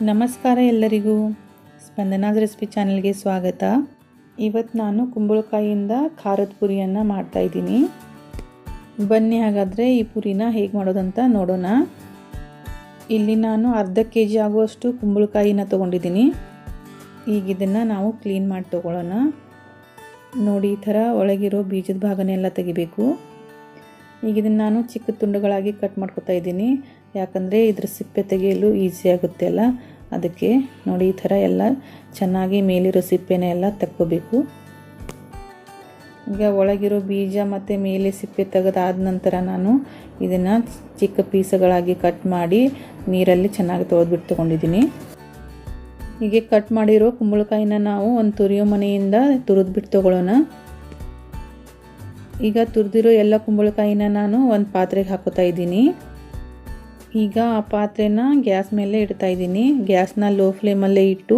ನಮಸ್ಕಾರ ಎಲ್ಲರಿಗೂ, ಸ್ಪಂದನಾಸ್ ರೆಸಿಪಿ ಚಾನಲ್ಗೆ ಸ್ವಾಗತ. ಇವತ್ತು ನಾನು ಕುಂಬಳಕಾಯಿಯಿಂದ ಖಾರದ ಪುರಿಯನ್ನು ಮಾಡ್ತಾಯಿದ್ದೀನಿ. ಬನ್ನಿ ಹಾಗಾದರೆ ಈ ಪುರಿನ ಹೇಗೆ ಮಾಡೋದಂತ ನೋಡೋಣ. ಇಲ್ಲಿ ನಾನು ಅರ್ಧ kg ಆಗುವಷ್ಟು ಕುಂಬಳಕಾಯಿನ ತೊಗೊಂಡಿದ್ದೀನಿ. ಈಗ ಇದನ್ನು ನಾವು ಕ್ಲೀನ್ ಮಾಡಿ ತೊಗೊಳ್ಳೋಣ. ನೋಡಿ, ಈ ಥರ ಒಳಗಿರೋ ಬೀಜದ ಭಾಗನೆಲ್ಲ ತೆಗಿಬೇಕು. ಈಗ ಇದನ್ನು ನಾನು ಚಿಕ್ಕ ತುಂಡುಗಳಾಗಿ ಕಟ್ ಮಾಡ್ಕೊತಾ ಇದ್ದೀನಿ, ಯಾಕಂದರೆ ಇದ್ರ ಸಿಪ್ಪೆ ತೆಗೆಯಲು ಈಸಿ ಆಗುತ್ತೆ ಅಲ್ಲ, ಅದಕ್ಕೆ. ನೋಡಿ, ಈ ಥರ ಎಲ್ಲ ಚೆನ್ನಾಗಿ ಮೇಲಿರೋ ಸಿಪ್ಪೆನ ಎಲ್ಲ ತಕ್ಕೋಬೇಕು. ಈಗ ಒಳಗಿರೋ ಬೀಜ ಮತ್ತು ಮೇಲೆ ಸಿಪ್ಪೆ ತೆಗೆದಾದ ನಂತರ ನಾನು ಇದನ್ನು ಚಿಕ್ಕ ಪೀಸ್ಗಳಾಗಿ ಕಟ್ ಮಾಡಿ ನೀರಲ್ಲಿ ಚೆನ್ನಾಗಿ ತೊಳೆದ್ಬಿಟ್ಟು ತೊಗೊಂಡಿದ್ದೀನಿ. ಹೀಗೆ ಕಟ್ ಮಾಡಿರೋ ಕುಂಬಳಕಾಯಿನ ನಾವು ಒಂದು ತುರಿಯೋ ಮನೆಯಿಂದ ತುರಿದ್ಬಿಟ್ಟು ತೊಗೊಳ್ಳೋಣ. ಈಗ ತುರಿದಿರೋ ಎಲ್ಲ ಕುಂಬಳಕಾಯಿನ ನಾನು ಒಂದು ಪಾತ್ರೆಗೆ ಹಾಕೋತಾ ಇದ್ದೀನಿ. ಈಗ ಆ ಪಾತ್ರೆನ ಗ್ಯಾಸ್ ಮೇಲೆ ಇಡ್ತಾ ಇದ್ದೀನಿ. ಗ್ಯಾಸ್ನ ಲೋ ಫ್ಲೇಮಲ್ಲೇ ಇಟ್ಟು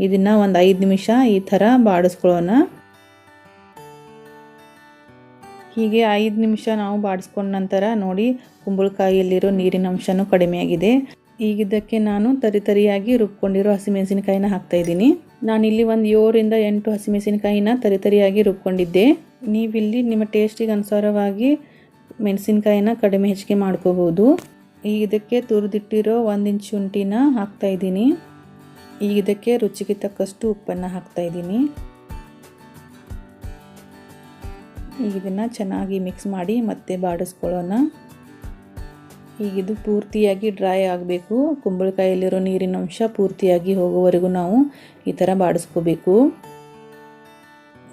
ಇದನ್ನು ಒಂದು 5 ನಿಮಿಷ ಈ ಥರ ಬಾಡಿಸ್ಕೊಳ್ಳೋಣ. ಹೀಗೆ 5 ನಿಮಿಷ ನಾವು ಬಾಡಿಸ್ಕೊಂಡ ನಂತರ ನೋಡಿ, ಕುಂಬಳಕಾಯಿಯಲ್ಲಿರೋ ನೀರಿನ ಅಂಶನೂ ಕಡಿಮೆ ಆಗಿದೆ. ಈಗ ಇದಕ್ಕೆ ನಾನು ತರಿಯಾಗಿ ರುಬ್ಕೊಂಡಿರೋ ಹಸಿಮೆಣಸಿನಕಾಯಿನ ಹಾಕ್ತಾಯಿದ್ದೀನಿ. ನಾನಿಲ್ಲಿ ಒಂದು 7 ರಿಂದ 8 ಹಸಿಮೆಣಸಿನಕಾಯಿನ ತರಿಯಾಗಿ ರುಬ್ಕೊಂಡಿದ್ದೆ. ನೀವಿಲ್ಲಿ ನಿಮ್ಮ ಟೇಸ್ಟಿಗೆ ಅನುಸಾರವಾಗಿ ಮೆಣಸಿನಕಾಯಿನ ಕಡಿಮೆ ಹೆಚ್ಚಿಗೆ ಮಾಡ್ಕೋಬೋದು. ಈಗ ಇದಕ್ಕೆ ತುರಿದಿಟ್ಟಿರೋ 1 ಇಂಚ್ ಶುಂಠಿನ ಹಾಕ್ತಾಯಿದ್ದೀನಿ. ಈಗ ಇದಕ್ಕೆ ರುಚಿಗೆ ತಕ್ಕಷ್ಟು ಉಪ್ಪನ್ನು ಹಾಕ್ತಾಯಿದ್ದೀನಿ. ಈಗ ಇದನ್ನು ಚೆನ್ನಾಗಿ ಮಿಕ್ಸ್ ಮಾಡಿ ಮತ್ತೆ ಬಾಡಿಸ್ಕೊಳ್ಳೋಣ. ಈಗ ಇದು ಪೂರ್ತಿಯಾಗಿ ಡ್ರೈ ಆಗಬೇಕು. ಕುಂಬಳಕಾಯಲ್ಲಿರೋ ನೀರಿನ ಅಂಶ ಪೂರ್ತಿಯಾಗಿ ಹೋಗೋವರೆಗೂ ನಾವು ಈ ಥರ ಬಾಡಿಸ್ಕೋಬೇಕು.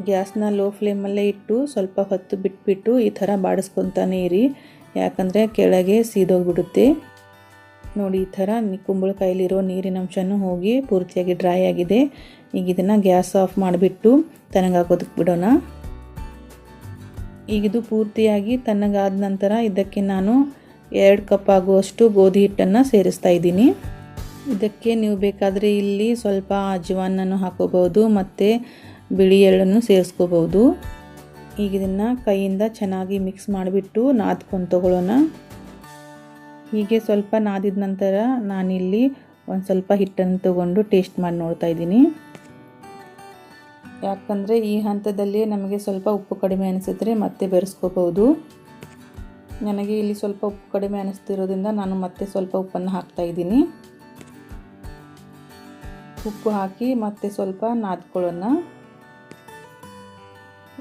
ಗ್ಯಾಸ್ನ ಲೋ ಫ್ಲೇಮಲ್ಲೇ ಇಟ್ಟು ಸ್ವಲ್ಪ ಹೊತ್ತು ಬಿಟ್ಬಿಟ್ಟು ಈ ಥರ ಬಾಡಿಸ್ಕೊತಾನೆ ಇರಿ, ಯಾಕಂದರೆ ಕೆಳಗೆ ಸೀದೋಗ್ಬಿಡುತ್ತೆ. ನೋಡಿ, ಈ ಥರ ಕುಂಬಳಕಾಯಲ್ಲಿರೋ ನೀರಿನ ಅಂಶನೂ ಹೋಗಿ ಪೂರ್ತಿಯಾಗಿ ಡ್ರೈ ಆಗಿದೆ. ಈಗ ಇದನ್ನು ಗ್ಯಾಸ್ ಆಫ್ ಮಾಡಿಬಿಟ್ಟು ತಣ್ಣಗಾಗೋದಕ್ಕೆ ಬಿಡೋಣ. ಈಗ ಇದು ಪೂರ್ತಿಯಾಗಿ ತಣ್ಣಗಾದ ನಂತರ ಇದಕ್ಕೆ ನಾನು 2 ಕಪ್ ಆಗುವಷ್ಟು ಗೋಧಿ ಹಿಟ್ಟನ್ನು ಸೇರಿಸ್ತಾ ಇದ್ದೀನಿ. ಇದಕ್ಕೆ ನೀವು ಬೇಕಾದರೆ ಇಲ್ಲಿ ಸ್ವಲ್ಪ ಅಜ್ವಾನನ್ನು ಹಾಕೋಬಹುದು ಮತ್ತು ಬಿಳಿ ಎಳ್ಳನ್ನು ಸೇರಿಸ್ಕೋಬಹುದು. ಈಗ ಇದನ್ನು ಕೈಯಿಂದ ಚೆನ್ನಾಗಿ ಮಿಕ್ಸ್ ಮಾಡಿಬಿಟ್ಟು ನಾದ್ಕೊಂಡು ತಗೊಳ್ಳೋಣ. ಹೀಗೆ ಸ್ವಲ್ಪ ನಾದಿದ ನಂತರ ನಾನಿಲ್ಲಿ ಒಂದು ಸ್ವಲ್ಪ ಹಿಟ್ಟನ್ನು ತಗೊಂಡು ಟೇಸ್ಟ್ ಮಾಡಿ ನೋಡ್ತಾ ಇದ್ದೀನಿ. ಯಾಕಂದರೆ ಈ ಹಂತದಲ್ಲಿ ನಮಗೆ ಸ್ವಲ್ಪ ಉಪ್ಪು ಕಡಿಮೆ ಅನಿಸಿದ್ರೆ ಮತ್ತೆ ಬೆರೆಸ್ಕೋಬಹುದು. ನನಗೆ ಇಲ್ಲಿ ಸ್ವಲ್ಪ ಉಪ್ಪು ಕಡಿಮೆ ಅನಿಸ್ತಿರೋದ್ರಿಂದ ನಾನು ಮತ್ತೆ ಸ್ವಲ್ಪ ಉಪ್ಪನ್ನು ಹಾಕ್ತಾ ಇದ್ದೀನಿ. ಉಪ್ಪು ಹಾಕಿ ಮತ್ತೆ ಸ್ವಲ್ಪ ನಾದ್ಕೊಳ್ಳೋಣ.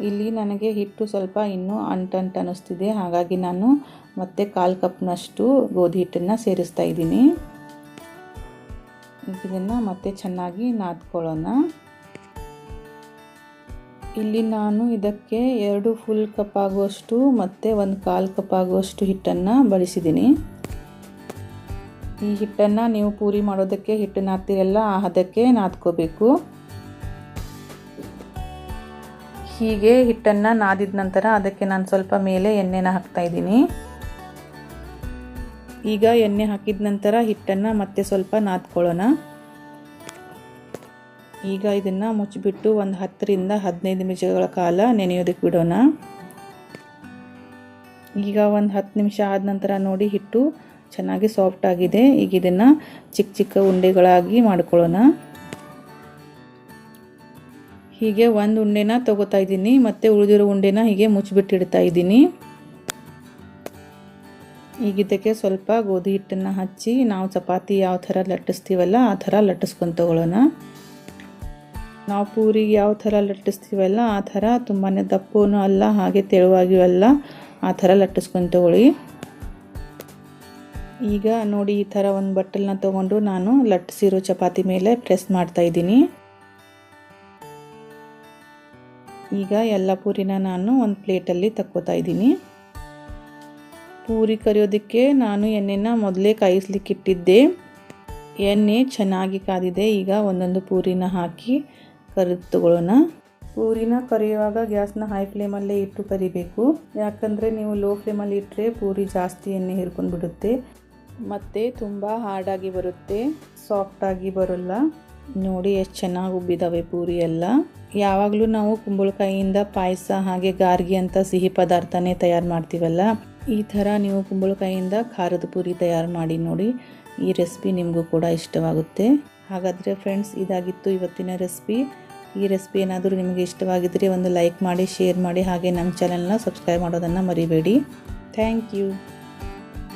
ಇಲ್ಲಿ ನನಗೆ ಹಿಟ್ಟು ಸ್ವಲ್ಪ ಇನ್ನೂ ಅಂಟಂಟು ಅನ್ನಿಸ್ತಿದೆ, ಹಾಗಾಗಿ ನಾನು ಮತ್ತೆ 1/4 ಕಪ್ನಷ್ಟು ಗೋಧಿ ಹಿಟ್ಟನ್ನು ಸೇರಿಸ್ತಾ ಇದ್ದೀನಿ. ಇದನ್ನು ಮತ್ತೆ ಚೆನ್ನಾಗಿ ನಾದ್ಕೊಳ್ಳೋಣ. ಇಲ್ಲಿ ನಾನು ಇದಕ್ಕೆ 2 ಫುಲ್ ಕಪ್ ಆಗುವಷ್ಟು ಮತ್ತು 1/4 ಕಪ್ ಆಗುವಷ್ಟು ಹಿಟ್ಟನ್ನು ಬಳಸಿದ್ದೀನಿ. ಈ ಹಿಟ್ಟನ್ನು ನೀವು ಪೂರಿ ಮಾಡೋದಕ್ಕೆ ಹಿಟ್ಟು ನಾದ್ತಿರಲ್ಲ, ಅದಕ್ಕೆ ನಾದ್ಕೋಬೇಕು. ಹೀಗೆ ಹಿಟ್ಟನ್ನು ನಾದಿದ ನಂತರ ಅದಕ್ಕೆ ನಾನು ಸ್ವಲ್ಪ ಮೇಲೆ ಎಣ್ಣೆನ ಹಾಕ್ತಾ ಇದ್ದೀನಿ. ಈಗ ಎಣ್ಣೆ ಹಾಕಿದ ನಂತರ ಹಿಟ್ಟನ್ನು ಮತ್ತೆ ಸ್ವಲ್ಪ ನಾದ್ಕೊಳ್ಳೋಣ. ಈಗ ಇದನ್ನು ಮುಚ್ಚಿಬಿಟ್ಟು ಒಂದು 10 ರಿಂದ 15 ನಿಮಿಷಗಳ ಕಾಲ ನೆನೆಯೋದಕ್ಕೆ ಬಿಡೋಣ. ಈಗ ಒಂದು 10 ನಿಮಿಷ ಆದ ನಂತರ ನೋಡಿ, ಹಿಟ್ಟು ಚೆನ್ನಾಗಿ ಸಾಫ್ಟ್ ಆಗಿದೆ. ಈಗ ಇದನ್ನು ಚಿಕ್ಕ ಚಿಕ್ಕ ಉಂಡೆಗಳಾಗಿ ಮಾಡ್ಕೊಳ್ಳೋಣ. ಹೀಗೆ ಒಂದು ಉಂಡೆನ ತಗೋತಾ ಇದ್ದೀನಿ ಮತ್ತು ಉಳಿದಿರೋ ಉಂಡೆನ ಹೀಗೆ ಮುಚ್ಚಿಬಿಟ್ಟಿಡ್ತಾ ಇದ್ದೀನಿ. ಈಗ ಇದಕ್ಕೆ ಸ್ವಲ್ಪ ಗೋಧಿ ಹಿಟ್ಟನ್ನು ಹಚ್ಚಿ ನಾವು ಚಪಾತಿ ಯಾವ ಥರ ಲಟ್ಟಿಸ್ತೀವಲ್ಲ ಆ ಥರ ಲಟ್ಟಿಸ್ಕೊಂಡು ತಗೊಳ್ಳೋಣ. ನಾವು ಪೂರಿಗೆ ಯಾವ ಥರ ಲಟ್ಟಿಸ್ತೀವಲ್ಲ ಆ ಥರ ತುಂಬಾ ದಪ್ಪನೂ ಅಲ್ಲ, ಹಾಗೆ ತೆಳುವಾಗಿಯೂ ಅಲ್ಲ, ಆ ಥರ ಲಟ್ಟಿಸ್ಕೊಂಡು ತಗೊಳ್ಳಿ. ಈಗ ನೋಡಿ, ಈ ಥರ ಒಂದು ಬಟ್ಟಲನ್ನ ತೊಗೊಂಡು ನಾನು ಲಟ್ಟಿಸಿರೋ ಚಪಾತಿ ಮೇಲೆ ಪ್ರೆಸ್ ಮಾಡ್ತಾ ಇದ್ದೀನಿ. ಈಗ ಎಲ್ಲ ಪೂರಿನ ನಾನು ಒಂದು ಪ್ಲೇಟಲ್ಲಿ ತಕ್ಕೋತಾ ಇದ್ದೀನಿ. ಪೂರಿ ಕರಿಯೋದಕ್ಕೆ ನಾನು ಎಣ್ಣೆನ ಮೊದಲೇ ಕಾಯಿಸ್ಲಿಕ್ಕೆ ಇಟ್ಟಿದ್ದೆ. ಎಣ್ಣೆ ಚೆನ್ನಾಗಿ ಕಾದಿದೆ. ಈಗ ಒಂದೊಂದು ಪೂರಿನ ಹಾಕಿ ಕರಿದು ತಗೊಳ್ಳೋಣ. ಪೂರಿನ ಕರಿಯುವಾಗ ಗ್ಯಾಸ್ನ ಹೈ ಫ್ಲೇಮಲ್ಲೇ ಇಟ್ಟು ಕರಿಬೇಕು, ಯಾಕಂದರೆ ನೀವು ಲೋ ಫ್ಲೇಮಲ್ಲಿ ಇಟ್ಟರೆ ಪೂರಿ ಜಾಸ್ತಿ ಎಣ್ಣೆ ಹಿಡ್ಕೊಂಡು ಬಿಡುತ್ತೆ ಮತ್ತು ತುಂಬ ಹಾರ್ಡಾಗಿ ಬರುತ್ತೆ, ಸಾಫ್ಟಾಗಿ ಬರೋಲ್ಲ. ನೋಡಿ ಎಷ್ಟು ಚೆನ್ನಾಗಿ ಉಬ್ಬಿದ್ದಾವೆ ಪೂರಿ ಎಲ್ಲ. ಯಾವಾಗಲೂ ನಾವು ಕುಂಬಳಕಾಯಿಯಿಂದ ಪಾಯಸ ಹಾಗೆ ಗಾರ್ಗಿ ಅಂತ ಸಿಹಿ ಪದಾರ್ಥನೇ ತಯಾರು ಮಾಡ್ತೀವಲ್ಲ, ಈ ಥರ ನೀವು ಕುಂಬಳಕಾಯಿಯಿಂದ ಖಾರದ ಪುರಿ ತಯಾರು ಮಾಡಿ ನೋಡಿ. ಈ ರೆಸಿಪಿ ನಿಮಗೂ ಕೂಡ ಇಷ್ಟವಾಗುತ್ತೆ. ಹಾಗಾದರೆ ಫ್ರೆಂಡ್ಸ್, ಇದಾಗಿತ್ತು ಇವತ್ತಿನ ರೆಸಿಪಿ. ಈ ರೆಸಿಪಿ ಏನಾದರೂ ನಿಮಗೆ ಇಷ್ಟವಾಗಿದ್ದರೆ ಒಂದು ಲೈಕ್ ಮಾಡಿ, ಶೇರ್ ಮಾಡಿ, ಹಾಗೆ ನಮ್ಮ ಚಾನಲ್ನ ಸಬ್ಸ್ಕ್ರೈಬ್ ಮಾಡೋದನ್ನು ಮರಿಬೇಡಿ. Thank you.